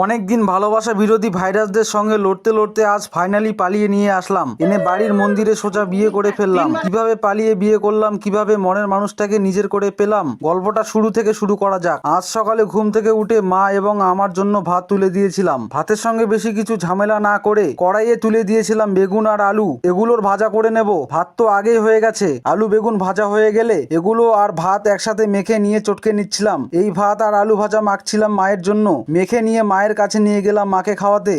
অনেকদিন ভালোবাসা বিরোধী ভাইরাসদের সঙ্গে লড়তে লড়তে আজ ফাইনালি পালিয়ে নিয়ে আসলাম, এনে বাড়ির মন্দিরে সোজা বিয়ে করে ফেললাম। কিভাবে পালিয়ে বিয়ে করলাম, কিভাবে মনের মানুষটাকে নিজের করে পেলাম, গল্পটা শুরু থেকে শুরু করা যাক। আজ সকালে ঘুম থেকে উঠে মা এবং আমার জন্য ভাত তুলে দিয়েছিলাম। ভাতের সঙ্গে বেশি কিছু ঝামেলা না করে কড়াইয়ে তুলে দিয়েছিলাম বেগুন আর আলু, এগুলোর ভাজা করে নেব। ভাত তো আগেই হয়ে গেছে, আলু বেগুন ভাজা হয়ে গেলে এগুলো আর ভাত একসাথে মেখে নিয়ে চটকে নিচ্ছিলাম। এই ভাত আর আলু ভাজা মাখছিলাম মায়ের জন্য। মেখে নিয়ে মায়ের কাছে নিয়ে গেলাম মাকে খাওয়াতে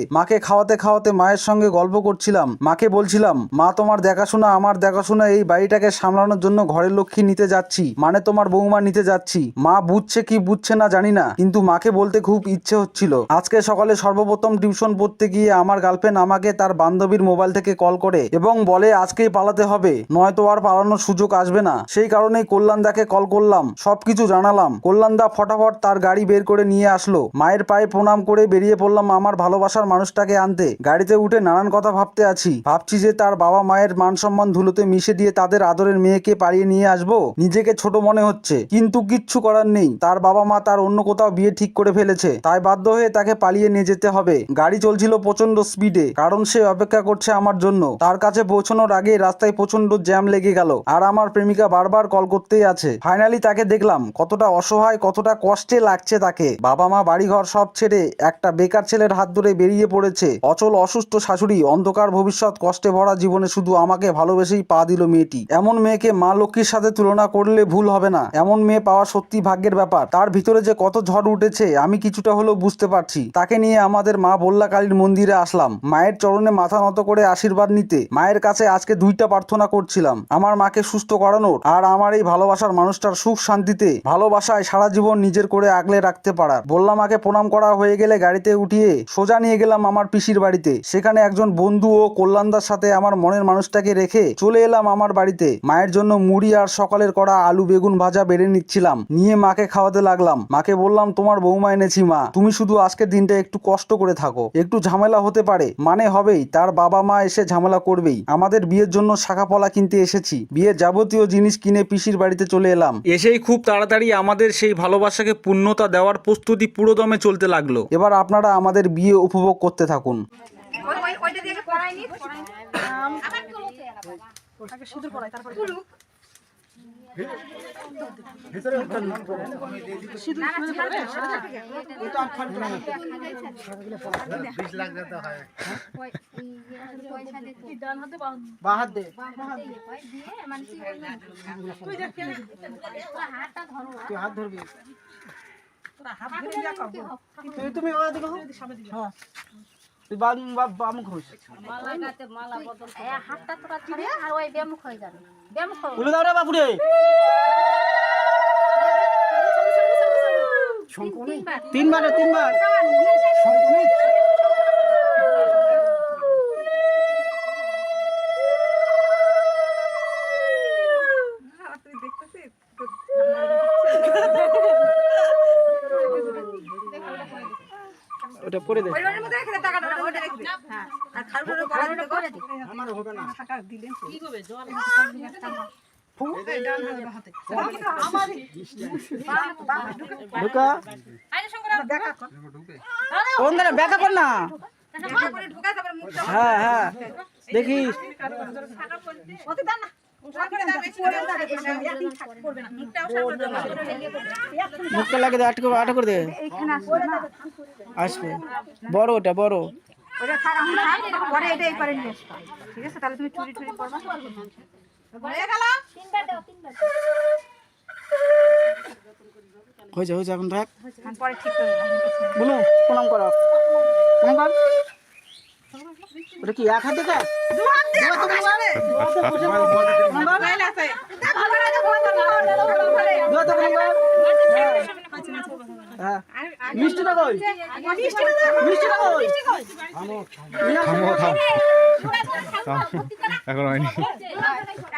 খাওয়াতে মায়ের সঙ্গে গল্প করছিলাম। মাকে বলছিলাম, মা তোমার দেখাশোনা আমার দেখাশোনা, এই বাড়িটাকে সামলানোর জন্য ঘরের লক্ষ্মী নিতে যাচ্ছি, মানে তোমার বৌমা নিতে যাচ্ছি। মা বুঝছে কি বুঝছে না জানি না, কিন্তু মাকে বলতে খুব ইচ্ছে হচ্ছিল। আজকে সকালে সর্বপ্রথম টিউশন পড়তে গিয়ে আমার গার্লফ্রেন্ড আমাকে তার বান্ধবীর মোবাইল থেকে কল করে এবং বলে আজকেই পালাতে হবে, নয়তো আর পালানোর সুযোগ আসবে না। সেই কারণেই কল্যাণদাকে কল করলাম, সবকিছু জানালাম। কল্যাণদা ফটাফট তার গাড়ি বের করে নিয়ে আসলো। মায়ের পায়ে প্রণাম করে বেরিয়ে পড়লাম আমার ভালোবাসার মানুষটাকে আনতে। গাড়িতে উঠে নানান কথা ভাবছি যে তার বাবা মায়ের মান সম্মান ধুলোতে মিশে দিয়ে তাদের আদরের মেয়েকে পালিয়ে নিয়ে আসবো। নিজেকে ছোট মনে হচ্ছে, কিন্তু কিচ্ছু করার নেই। তার বাবা মা তার অন্য কোথাও বিয়ে ঠিক করে ফেলেছে, তাই বাধ্য হয়ে তাকে পালিয়ে নিয়ে যেতে হবে। গাড়ি চলছিল প্রচন্ড স্পিডে, কারণ সে অপেক্ষা করছে আমার জন্য। তার কাছে পৌঁছানোর আগে রাস্তায় প্রচন্ড জ্যাম লেগে গেল, আর আমার প্রেমিকা বারবার কল করতেই আছে। ফাইনালি তাকে দেখলাম, কতটা অসহায়, কতটা কষ্টে লাগছে তাকে। বাবা মা বাড়িঘর সব ছেড়ে একটা বেকার ছেলের হাত ধরে বেরিয়ে পড়েছে। অচল অসুস্থ শাশুড়ি, অন্ধকার ভবিষ্যৎ, কষ্টে ভরা জীবনে শুধু আমাকে ভালোবেসেই পা দিল মেয়েটি। এমন মেয়েকে মা লক্ষ্মীর সাথে তুলনা করলে ভুল হবে না। এমন মেয়ে পাওয়া সত্যি ভাগ্যের ব্যাপার। তার ভিতরে যে কত ঝড় উঠেছে আমি কিছুটা হলেও বুঝতে পারছি। তাকে নিয়ে আমাদের মা বল্লা কালীর মন্দিরে আসলাম, মায়ের চরণে মাথা নত করে আশীর্বাদ নিতে। মায়ের কাছে আজকে দুইটা প্রার্থনা করছিলাম, আমার মাকে সুস্থ করানোর, আর আমার এই ভালোবাসার মানুষটার সুখ শান্তিতে, ভালোবাসায় সারা জীবন নিজের করে আগলে রাখতে পারার। বল্লা মাকে প্রণাম করা হয়ে গেলে গাড়িতে উঠিয়ে সোজা নিয়ে গেলাম আমার পিসির বাড়িতে। সেখানে একজন বন্ধু ও কল্যাণদার সাথে আমার মনের মানুষটাকে রেখে চলে এলাম আমার বাড়িতে। মায়ের জন্য মুড়ি আর সকালের করা আলু বেগুন ভাজা বেড়ে নিচ্ছিলাম, নিয়ে মাকে খাওয়াতে লাগলাম। মাকে বললাম, তোমার বৌমা এনেছি মা, তুমি শুধু আজকের দিনটা একটু কষ্ট করে থাকো। একটু ঝামেলা হতে পারে, মানে হবেই, তার বাবা মা এসে ঝামেলা করবেই। আমাদের বিয়ের জন্য শাখাপলা কিনতে এসেছি, বিয়ের যাবতীয় জিনিস কিনে পিসির বাড়িতে চলে এলাম। এসেই খুব তাড়াতাড়ি আমাদের সেই ভালোবাসাকে পূর্ণতা দেওয়ার প্রস্তুতি পুরোদমে চলতে লাগলো। এবার আপনারা আমাদের বিয়ে উপভোগ করতে থাকুন। তুমি তিনবার ওটা পরে দে, ওইটার মধ্যে রেখে দে টাকাটা, ওটা রেখে দে। হ্যাঁ, আর খালুটার গলা দিতে করে দে। আমার হবে না, টাকা দিলেন কি হবে? জল ফু এই ডান হাতে আমার ঢুকা আরে শঙ্কর দেখা কর, কোন ধরে ব্যাকা কর না, করে ঢুকা তারপর মুখটা। হ্যাঁ হ্যাঁ দেখিস ওতে দাও না, মুখটা লাগে দে, আটকে করে দে, আসবে বড়, ওটা বড়, ওটা থাক, আমি থাক পরে এটাই করে নিয়ে আসব। ঠিক আছে, তাহলে তুমি চুরি করবা, হয়ে গেল। তিনবার দাও, তিনবার হয়ে এখন থাক, পরে ঠিক করে বলো। প্রণাম করো, প্রণাম কর। ওটা কি এক হাত দিয়ে দু হাত দিয়ে মিষ্টিটা কই, মিষ্টিটা কই, এখন হয়নি,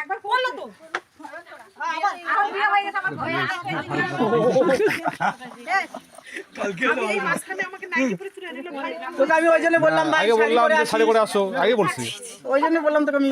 একবার বললো তো তোকে আমি ওই জন্য বললাম, আগে বললাম যে শাড়ি করে আসো, আগে বলছি, ওই জন্য বললাম তোকে আমি।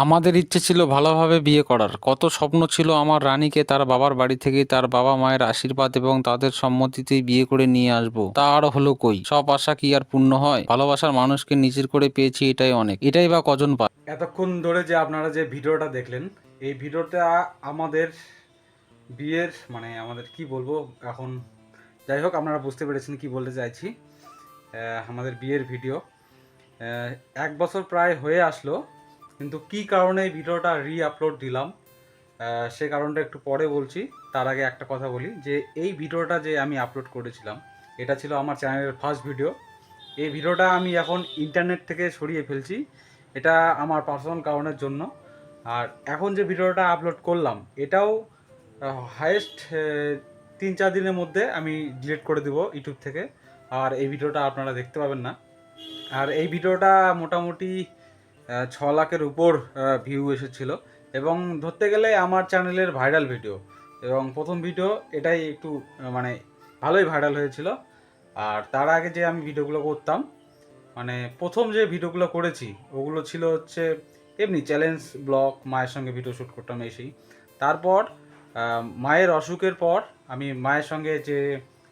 আমাদের ইচ্ছে ছিল ভালোভাবে বিয়ে করার, কত স্বপ্ন ছিল আমার রানীকে তার বাবার বাড়ি থেকে তার বাবা মায়ের আশীর্বাদ এবং তাদের সম্মতিতেই বিয়ে করে নিয়ে আসবো। তা আর হলো কই? সব আশা কি আর পূর্ণ হয়? ভালোবাসার মানুষকে নিজের করে পেয়েছি, এটাই অনেক। এটাই বা কজন পায়? এতক্ষণ ধরে যে আপনারা যে ভিডিওটা দেখলেন, এই ভিডিওটা আমাদের বিয়ের মানে আমাদের কি বলবো এখন, যাই হোক আপনারা বুঝতে পেরেছেন কি বলতে চাইছি। আমাদের বিয়ের ভিডিও 1 বছর প্রায় হয়ে আসলো, কিন্তু কি কারণে এই ভিডিওটা আপলোড দিলাম সে কারণটা একটু পরে বলছি। তার আগে একটা কথা বলি যে এই ভিডিওটা যে আমি আপলোড করেছিলাম এটা ছিল আমার চ্যানেলের ফার্স্ট ভিডিও। এই ভিডিওটা আমি এখন ইন্টারনেট থেকে সরিয়ে ফেলছি, এটা আমার পার্সোনাল কারণের জন্য। আর এখন যে ভিডিওটা আপলোড করলাম এটাও হায়েস্ট 3-4 দিনের মধ্যে আমি ডিলিট করে দেবো ইউটিউব থেকে, আর এই ভিডিওটা আপনারা দেখতে পাবেন না। আর এই ভিডিওটা মোটামুটি 6 লাখের উপর ভিউ এসেছিলো এবং ধরতে গেলে আমার চ্যানেলের ভাইরাল ভিডিও, এবং প্রথম ভিডিও এটাই একটু মানে ভালোই ভাইরাল হয়েছিল। আর তার আগে যে আমি ভিডিওগুলো করতাম মানে প্রথম যে ভিডিওগুলো করেছি ওগুলো ছিল হচ্ছে এমনি চ্যালেঞ্জ ব্লগ, মায়ের সঙ্গে ভিডিও শ্যুট করতাম এসেই। তারপর মায়ের অসুখের পর আমি মায়ের সঙ্গে যে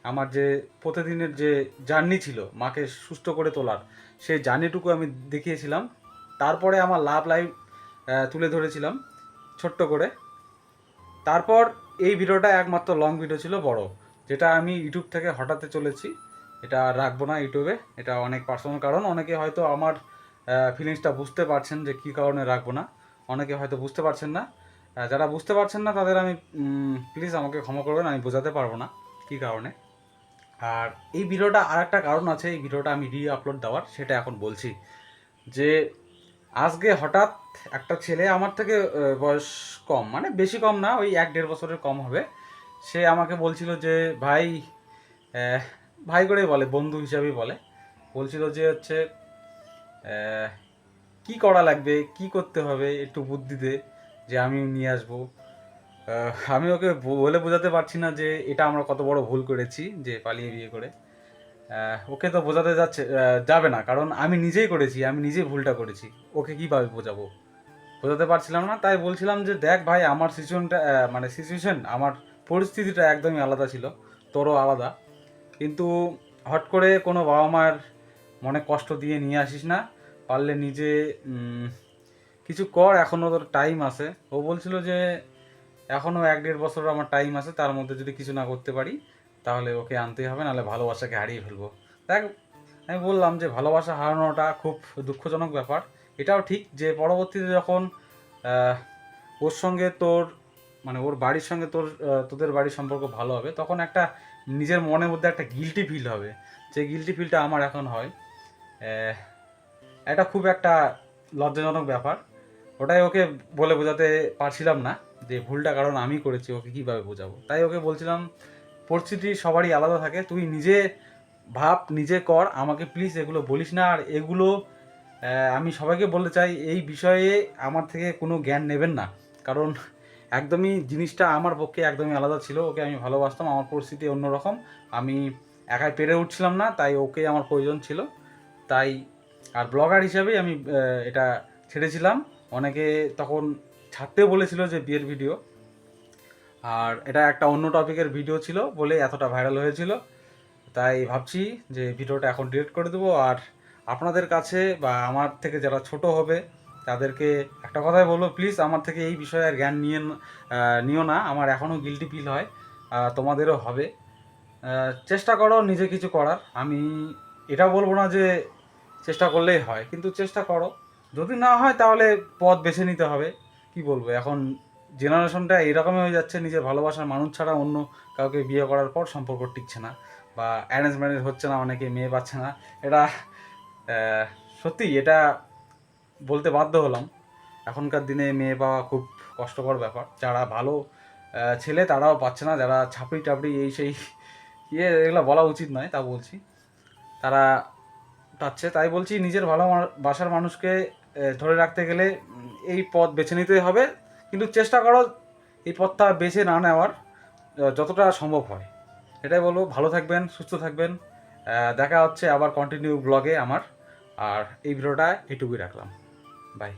আমার যে প্রতিদিনের যে জার্নি ছিল মাকে সুস্থ করে তোলার, সেই জার্নিটুকু আমি দেখিয়েছিলাম। তারপরে আমার লাভ লাইফ তুলে ধরেছিলাম ছোট্ট করে। তারপর এই ভিডিওটা একমাত্র লং ভিডিও ছিল বড়, যেটা আমি ইউটিউব থেকে হটাতে চলেছি। এটা রাখবো না ইউটিউবে, এটা অনেক পার্সোনাল কারণ। অনেকে হয়তো আমার ফিলিংসটা বুঝতে পারছেন যে কী কারণে রাখবো না, অনেকে হয়তো বুঝতে পারছেন না। যারা বুঝতে পারছেন না তাদের আমি প্লিজ আমাকে ক্ষমা করবেন, আমি বোঝাতে পারবো না কী কারণে। আর এই ভিডিওটা আর একটা কারণ আছে এই ভিডিওটা আমি আপলোড দেওয়ার, সেটা এখন বলছি। যে আজকে হঠাৎ একটা ছেলে আমার থেকে বয়স কম, মানে বেশি কম না, ওই 1-1.5 বছরের কম হবে, সে আমাকে বলছিল যে ভাই, ভাই করেই বলে, বন্ধু হিসাবেই বলে, বলছিল যে হচ্ছে কি করা লাগবে, কি করতে হবে একটু বুদ্ধি দে যে আমি নিয়ে আসবো। আমি ওকে বলে বোঝাতে পারছি না যে এটা আমরা কত বড় ভুল করেছি যে পালিয়ে বিয়ে করে। ওকে তো বোঝাতে যাবে না, কারণ আমি নিজেই করেছি, আমি নিজেই ভুলটা করেছি, ওকে কীভাবে বোঝাবো, বোঝাতে পারছিলাম না। তাই বলছিলাম যে দেখ ভাই, আমার সিচুয়েশন আমার পরিস্থিতিটা একদমই আলাদা ছিল, তোরও আলাদা, কিন্তু হট করে কোনো বাবা মায়ের মনে কষ্ট দিয়ে নিয়ে আসিস না, পারলে নিজে কিছু কর, এখনও তোর টাইম আছে। ও বলছিল যে এখনও 1-1.5 বছর আমার টাইম আছে, তার মধ্যে যদি কিছু না করতে পারি তাহলে ওকে আনতেই হবে, নাহলে ভালোবাসাকে হারিয়ে ফেলবো। দেখ, আমি বললাম যে ভালোবাসা হারানোটা খুব দুঃখজনক ব্যাপার, এটাও ঠিক যে পরবর্তীতে যখন ওর সঙ্গে তোর মানে ওর বাড়ির সঙ্গে তোদের বাড়ির সম্পর্ক ভালো হবে, তখন একটা নিজের মনের মধ্যে একটা গিল্টি ফিল হবে, যে গিল্টি ফিলটা আমার এখন হয়। এটা খুব একটা লজ্জাজনক ব্যাপার, ওটাই ওকে বলে বোঝাতে পারছিলাম না যে ভুলটা কারণ আমি করেছি, ওকে কীভাবে বোঝাবো। তাই ওকে বলছিলাম পরিস্থিতি সবারই আলাদা থাকে, তুই নিজে ভাব, নিজে কর, আমাকে প্লিজ এগুলো বলিস না। আর এগুলো আমি সবাইকে বলতে চাই, এই বিষয়ে আমার থেকে কোনো জ্ঞান নেবেন না, কারণ একদমই জিনিসটা আমার পক্ষে একদমই আলাদা ছিল। ওকে আমি ভালোবাসতাম, আমার পরিস্থিতি অন্যরকম, আমি একাই পেরে উঠছিলাম না, তাই ওকে আমার প্রয়োজন ছিল। তাই আর ব্লগার হিসাবেই আমি এটা ছেড়েছিলাম। অনেকে তখন ছাড়তেও বলেছিল যে বিয়ের ভিডিও, আর এটা একটা অন্য টপিকের ভিডিও ছিল বলে এতটা ভাইরাল হয়েছিল। তাই ভাবছি যে ভিডিওটা এখন ডিলিট করে দেবো। আর আপনাদের কাছে বা আমার থেকে যারা ছোট হবে তাদেরকে একটা কথাই বলবো, প্লিজ আমার থেকে এই বিষয়ে আর জ্ঞান নিও না। আমার এখনও গিল্টি ফিল হয়, তোমাদেরও হবে। চেষ্টা করো নিজে কিছু করার, আমি এটা বলবো না যে চেষ্টা করলেই হয়, কিন্তু চেষ্টা করো, যদি না হয় তাহলে পথ বেছে নিতে হবে। কি বলবো, এখন জেনারেশনটা এরকমই হয়ে যাচ্ছে, নিজের ভালোবাসার মানুষ ছাড়া অন্য কাউকে বিয়ে করার পর সম্পর্ক টিকছে না, বা অ্যারেঞ্জ ম্যারেজ হচ্ছে না, অনেকে মেয়ে পাচ্ছে না। এটা সত্যি, এটা বলতে বাধ্য হলাম। এখনকার দিনে মেয়ে পাওয়া খুব কষ্টকর ব্যাপার, যারা ভালো ছেলে তারাও পাচ্ছে না, যারা ছাপড়ি টাপড়ি এই সেই এগুলো বলা উচিত নয়, তা বলছি, তারা পাচ্ছে। তাই বলছি নিজের ভালোবাসার মানুষকে ধরে রাখতে গেলে এই পথ বেছে নিতেই হবে, কিন্তু চেষ্টা করো এই পথটা বেছে না নেওয়ার যতটা সম্ভব হয়। এটাই বলবো, ভালো থাকবেন, সুস্থ থাকবেন। দেখা হচ্ছে আবার কন্টিনিউ ব্লগে আমার। আর এই ভিডিওটা এটুকুই রাখলাম। বাই।